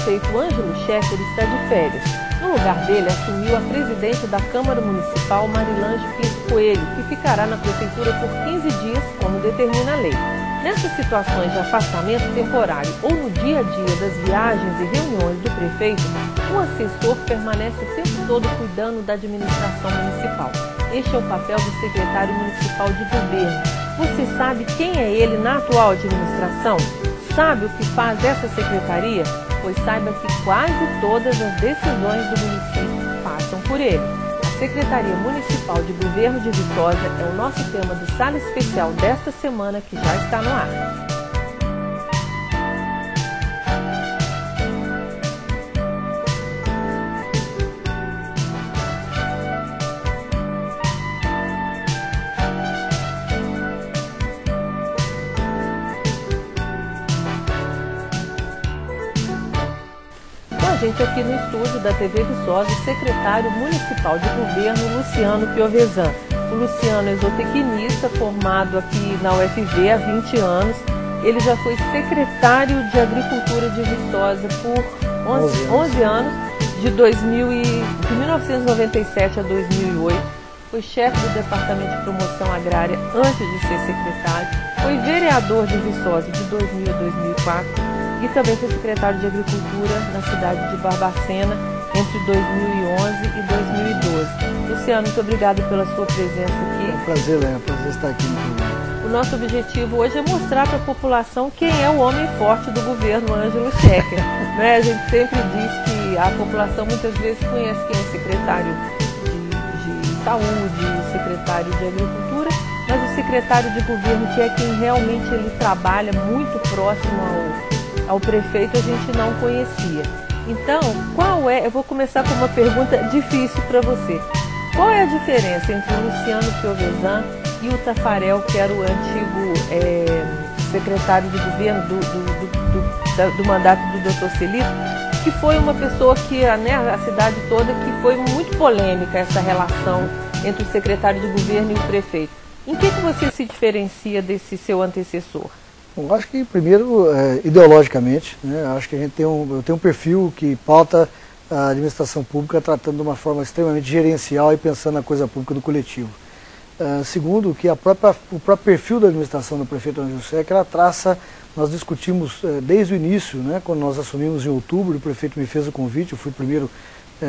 prefeito Ângelo Schecker está de férias. No lugar dele, assumiu a presidente da Câmara Municipal, Marilange Pinto Coelho, que ficará na prefeitura por 15 dias, como determina a lei. Nessas situações de afastamento temporário ou no dia a dia das viagens e reuniões do prefeito, o assessor permanece o tempo todo cuidando da administração municipal. Este é o papel do secretário municipal de governo. Você sabe quem é ele na atual administração? Sabe o que faz essa secretaria? Pois saiba que quase todas as decisões do município passam por ele. A Secretaria Municipal de Governo de Viçosa é o nosso tema do Sala Especial desta semana, que já está no ar. A gente aqui no estúdio da TV Viçosa, o secretário municipal de governo, Luciano Piovesan. O Luciano é zootecnista, formado aqui na UFV há 20 anos. Ele já foi secretário de Agricultura de Viçosa por 11 anos, de 1997 a 2008. Foi chefe do Departamento de Promoção Agrária antes de ser secretário. Foi vereador de Viçosa de 2000 a 2004. E também foi secretário de Agricultura na cidade de Barbacena entre 2011 e 2012. Luciano, muito obrigado pela sua presença aqui. É um prazer, Léa, prazer estar aqui no programa. O nosso objetivo hoje é mostrar para a população quem é o homem forte do governo Ângelo Schecker. A gente sempre diz que a população muitas vezes conhece quem é secretário de saúde, secretário de agricultura, mas o secretário de governo, que é quem realmente ele trabalha muito próximo ao prefeito, a gente não conhecia. Então, eu vou começar com uma pergunta difícil para você. Qual é a diferença entre o Luciano Piovesan e o Tafarel, que era o antigo secretário de governo do mandato do Dr. Celito, que foi uma pessoa que, a cidade toda, que foi muito polêmica essa relação entre o secretário de governo e o prefeito. Em que você se diferencia desse seu antecessor? Bom, acho que primeiro, ideologicamente, acho que eu tenho um perfil que pauta a administração pública tratando de uma forma extremamente gerencial e pensando na coisa pública do coletivo. Segundo, que o próprio perfil da administração do prefeito Ângelo Schecker, ela traça, nós discutimos desde o início, quando nós assumimos em outubro, o prefeito me fez o convite, eu fui o primeiro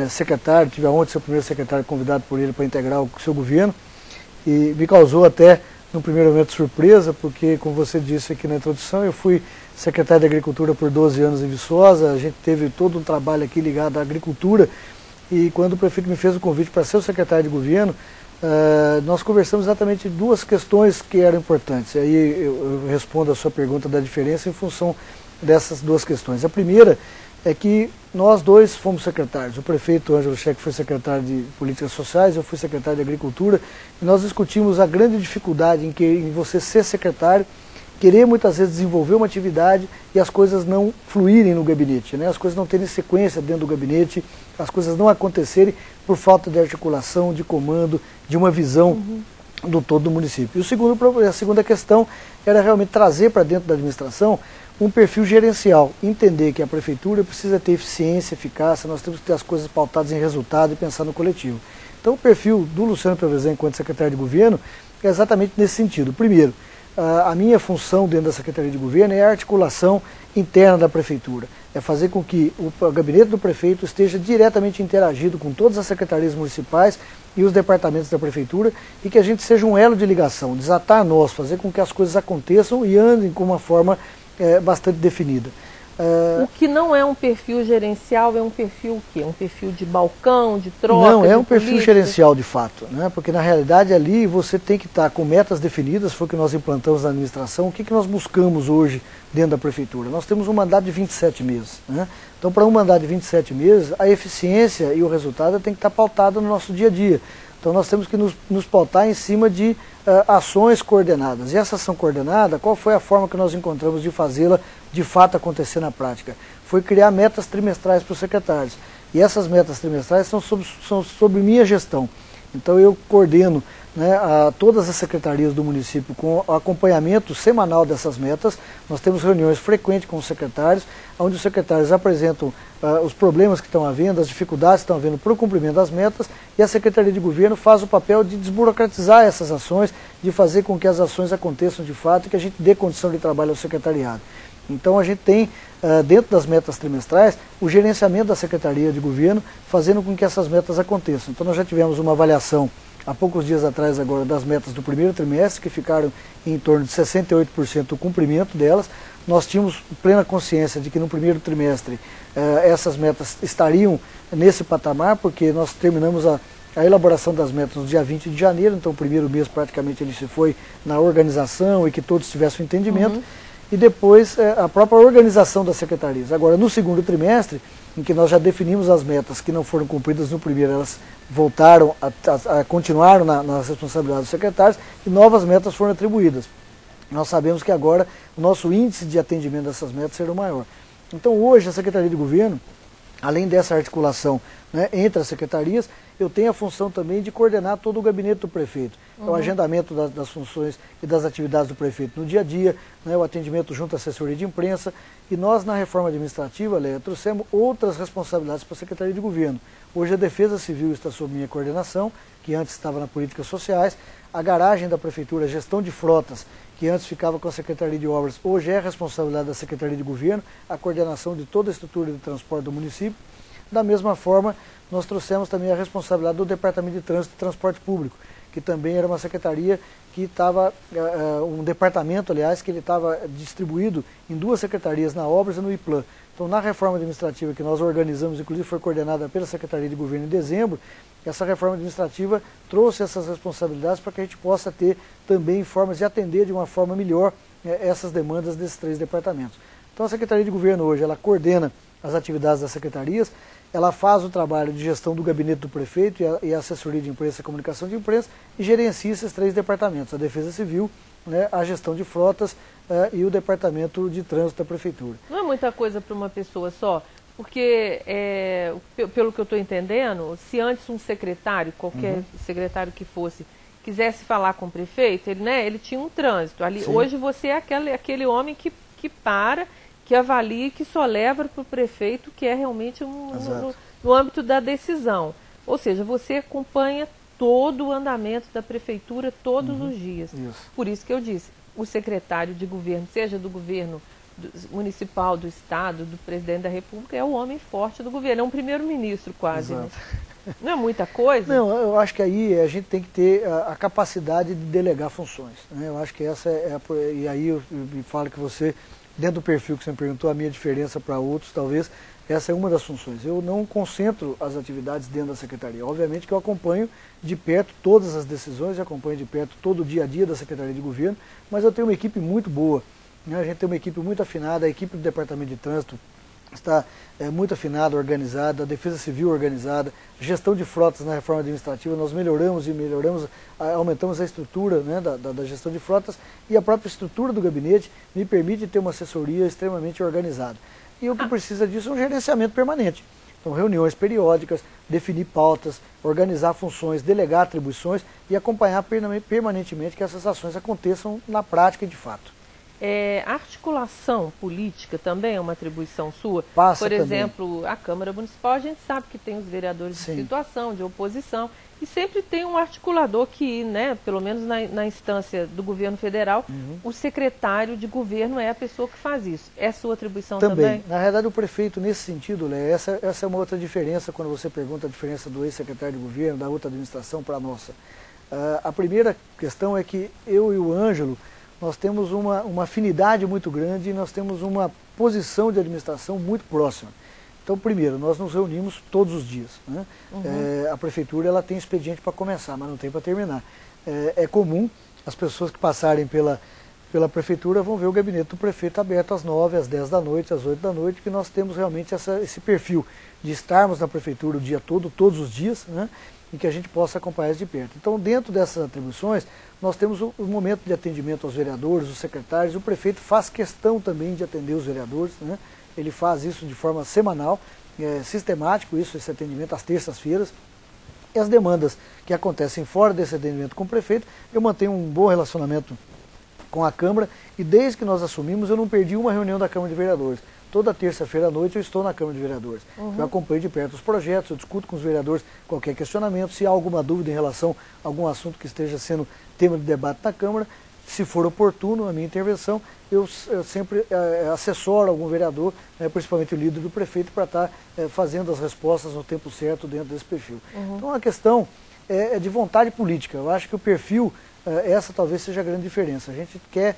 secretário, tive a honra de ser o primeiro secretário convidado por ele para integrar o seu governo, e me causou até no primeiro momento surpresa, porque, como você disse aqui na introdução, eu fui secretário de Agricultura por 12 anos em Viçosa, a gente teve todo um trabalho aqui ligado à agricultura, e quando o prefeito me fez o convite para ser o secretário de governo, nós conversamos exatamente duas questões que eram importantes. Aí eu respondo a sua pergunta da diferença em função dessas duas questões. A primeira é que nós dois fomos secretários. O prefeito Ângelo Schecker foi secretário de Políticas Sociais, eu fui secretário de Agricultura, e nós discutimos a grande dificuldade em você ser secretário, querer muitas vezes desenvolver uma atividade e as coisas não fluírem no gabinete, as coisas não terem sequência dentro do gabinete, as coisas não acontecerem por falta de articulação, de comando, de uma visão do todo do município. E a segunda questão era realmente trazer para dentro da administração um perfil gerencial, entender que a prefeitura precisa ter eficiência, eficácia, nós temos que ter as coisas pautadas em resultado e pensar no coletivo. Então o perfil do Luciano Piovesan enquanto secretário de governo é exatamente nesse sentido. Primeiro, a minha função dentro da Secretaria de Governo é a articulação interna da prefeitura, é fazer com que o gabinete do prefeito esteja diretamente interagido com todas as secretarias municipais e os departamentos da prefeitura, e que a gente seja um elo de ligação, desatar nós, fazer com que as coisas aconteçam e andem com uma forma bastante definida. O que não é um perfil gerencial é um perfil o quê? Um perfil de balcão, de troca? Não, é um perfil gerencial de fato, porque na realidade ali você tem que estar com metas definidas, foi o que nós implantamos na administração. O que nós buscamos hoje dentro da prefeitura? Nós temos um mandato de 27 meses. Então, para um mandato de 27 meses, a eficiência e o resultado tem que estar pautado no nosso dia a dia. Então nós temos que nos pautar em cima de ações coordenadas. E essa ação coordenada, qual foi a forma que nós encontramos de fazê-la de fato acontecer na prática? Foi criar metas trimestrais para os secretários. E essas metas trimestrais são sob minha gestão. Então eu coordeno né, todas as secretarias do município com acompanhamento semanal dessas metas. Nós temos reuniões frequentes com os secretários, onde os secretários apresentam os problemas que estão havendo, as dificuldades que estão havendo para o cumprimento das metas, e a Secretaria de Governo faz o papel de desburocratizar essas ações, de fazer com que as ações aconteçam de fato e que a gente dê condição de trabalho ao secretariado. Então a gente tem, dentro das metas trimestrais, o gerenciamento da Secretaria de Governo, fazendo com que essas metas aconteçam. Então nós já tivemos uma avaliação há poucos dias atrás agora das metas do primeiro trimestre, que ficaram em torno de 68% o cumprimento delas. Nós tínhamos plena consciência de que no primeiro trimestre essas metas estariam nesse patamar, porque nós terminamos a elaboração das metas no dia 20 de janeiro, então o primeiro mês praticamente ele se foi na organização e que todos tivessem um entendimento. E depois a própria organização das secretarias. Agora, no segundo trimestre, em que nós já definimos as metas que não foram cumpridas no primeiro, elas voltaram, continuaram nas responsabilidades dos secretários e novas metas foram atribuídas. Nós sabemos que agora o nosso índice de atendimento dessas metas será maior. Então hoje a Secretaria de Governo, além dessa articulação, né, entre as secretarias, eu tenho a função também de coordenar todo o gabinete do prefeito. O agendamento das funções e das atividades do prefeito no dia a dia, né, o atendimento junto à assessoria de imprensa. E nós, na reforma administrativa, Léa, trouxemos outras responsabilidades para a Secretaria de Governo. Hoje a Defesa Civil está sob minha coordenação, que antes estava na Políticas Sociais. A garagem da Prefeitura, a gestão de frotas, que antes ficava com a Secretaria de Obras, hoje é a responsabilidade da Secretaria de Governo, a coordenação de toda a estrutura de transporte do município. Da mesma forma, nós trouxemos também a responsabilidade do Departamento de Trânsito e Transporte Público, que também era uma secretaria que estava, um departamento, aliás, que ele estava distribuído em duas secretarias, na Obras e no IPLAN. Então, na reforma administrativa que nós organizamos, inclusive foi coordenada pela Secretaria de Governo em dezembro, essa reforma administrativa trouxe essas responsabilidades para que a gente possa ter também formas de atender de uma forma melhor essas demandas desses três departamentos. Então, a Secretaria de Governo hoje, ela coordena as atividades das secretarias, ela faz o trabalho de gestão do gabinete do prefeito e a assessoria de imprensa e comunicação de imprensa e gerencia esses três departamentos, a Defesa Civil, né, a gestão de frotas e o departamento de trânsito da prefeitura. Não é muita coisa para uma pessoa só, porque, pelo que eu estou entendendo, se antes um secretário, qualquer secretário que fosse, quisesse falar com o prefeito, ele tinha um trânsito. Ali, hoje você é aquele homem que para, que avalia e que só leva para o prefeito, que é realmente no âmbito da decisão. Ou seja, você acompanha todo o andamento da prefeitura todos os dias. Por isso que eu disse, o secretário de governo, seja do governo municipal, do estado, do presidente da república, é o homem forte do governo, é um primeiro-ministro quase. Né? Não é muita coisa? Não, eu acho que aí a gente tem que ter a capacidade de delegar funções. Né? Eu acho que essa e aí eu me falo que você, dentro do perfil que você me perguntou, a minha diferença para outros, talvez, essa é uma das funções. Eu não concentro as atividades dentro da secretaria. Obviamente que eu acompanho de perto todas as decisões, eu acompanho de perto todo o dia a dia da Secretaria de Governo, mas eu tenho uma equipe muito boa. Né? A gente tem uma equipe muito afinada, a equipe do Departamento de Trânsito está muito afinada, organizada, a Defesa Civil organizada, gestão de frotas na reforma administrativa, nós melhoramos, aumentamos a estrutura, né, da gestão de frotas, e a própria estrutura do gabinete me permite ter uma assessoria extremamente organizada. E o que precisa disso é um gerenciamento permanente. Então, reuniões periódicas, definir pautas, organizar funções, delegar atribuições e acompanhar permanentemente que essas ações aconteçam na prática e de fato. A articulação política também é uma atribuição sua? Passa Por exemplo, a Câmara Municipal, a gente sabe que tem os vereadores de situação, de oposição, e sempre tem um articulador que, né, pelo menos na instância do governo federal, o secretário de governo é a pessoa que faz isso. É sua atribuição também? Na realidade, o prefeito, nesse sentido, Léa, essa é uma outra diferença quando você pergunta a diferença do ex-secretário de governo, da outra administração para a nossa. A primeira questão é que eu e o Ângelo, nós temos uma afinidade muito grande e nós temos uma posição de administração muito próxima. Então, primeiro, nós nos reunimos todos os dias. Né? A prefeitura ela tem expediente para começar, mas não tem para terminar. É comum as pessoas que passarem pela prefeitura vão ver o gabinete do prefeito aberto às 9, às 10 da noite, às 8 da noite, que nós temos realmente esse perfil de estarmos na prefeitura o dia todo, todos os dias, né? E que a gente possa acompanhar isso de perto. Então, dentro dessas atribuições, nós temos o momento de atendimento aos vereadores, os secretários, o prefeito faz questão também de atender os vereadores, né? Ele faz isso de forma semanal, sistemático, esse atendimento às terças-feiras. E as demandas que acontecem fora desse atendimento com o prefeito, eu mantenho um bom relacionamento com a Câmara e desde que nós assumimos eu não perdi uma reunião da Câmara de Vereadores. Toda terça-feira à noite eu estou na Câmara de Vereadores. Eu acompanho de perto os projetos, eu discuto com os vereadores qualquer questionamento, se há alguma dúvida em relação a algum assunto que esteja sendo tema de debate na Câmara, se for oportuno a minha intervenção, eu sempre assessoro algum vereador, principalmente o líder do prefeito, para estar fazendo as respostas no tempo certo dentro desse perfil. Então a questão é de vontade política. Eu acho que o perfil, essa talvez seja a grande diferença. A gente quer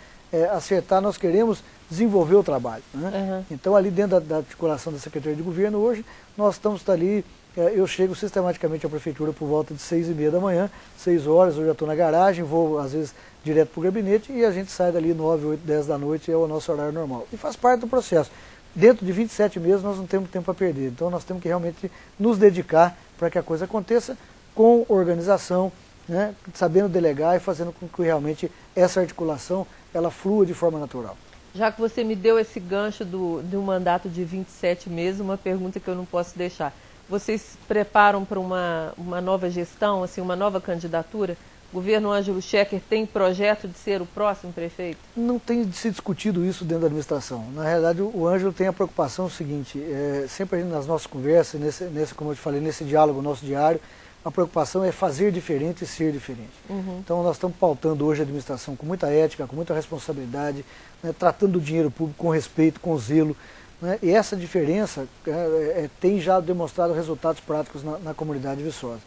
acertar, nós queremos desenvolver o trabalho. Né? Então ali dentro da articulação da Secretaria de Governo hoje, nós estamos ali, eu chego sistematicamente à Prefeitura por volta de 6h30 da manhã, 6 horas, eu já estou na garagem, vou às vezes direto para o gabinete e a gente sai dali 9, 8, 10 da noite, é o nosso horário normal. E faz parte do processo. Dentro de 27 meses nós não temos tempo a perder, então nós temos que realmente nos dedicar para que a coisa aconteça com organização, né, sabendo delegar e fazendo com que realmente essa articulação ela flua de forma natural. Já que você me deu esse gancho do mandato de 27 meses, uma pergunta que eu não posso deixar. Vocês se preparam para uma nova gestão, assim, uma nova candidatura? O governo Ângelo Schecker tem projeto de ser o próximo prefeito? Não tem se discutido isso dentro da administração. Na realidade, o Ângelo tem a preocupação seguinte, sempre nas nossas conversas, como eu te falei, nesse diálogo nosso diário, a preocupação é fazer diferente e ser diferente. Então nós estamos pautando hoje a administração com muita ética, com muita responsabilidade, né, tratando o dinheiro público com respeito, com zelo. Né, e essa diferença tem já demonstrado resultados práticos na comunidade de Viçosa.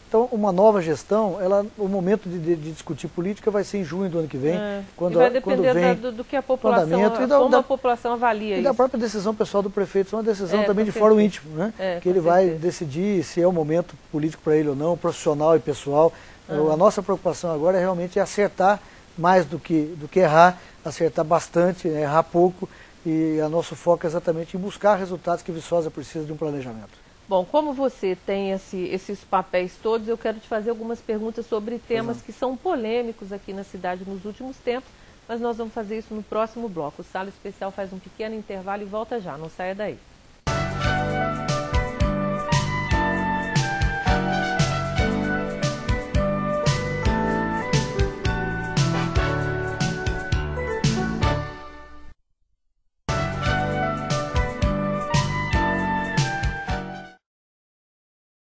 Então, uma nova gestão, o momento de discutir política vai ser em junho do ano que vem. Quando vai depender do que a população, como a população avalia isso. E da própria decisão pessoal do prefeito, é uma decisão também de fórum íntimo, né? Que ele vai decidir se é o momento político para ele ou não, profissional e pessoal. A nossa preocupação agora é realmente acertar mais do que errar, acertar bastante, errar pouco, e o nosso foco é exatamente em buscar resultados que Viçosa precisa de um planejamento. Bom, como você tem esses papéis todos, eu quero te fazer algumas perguntas sobre temas que são polêmicos aqui na cidade nos últimos tempos, mas nós vamos fazer isso no próximo bloco. O Sala Especial faz um pequeno intervalo e volta já, não saia daí.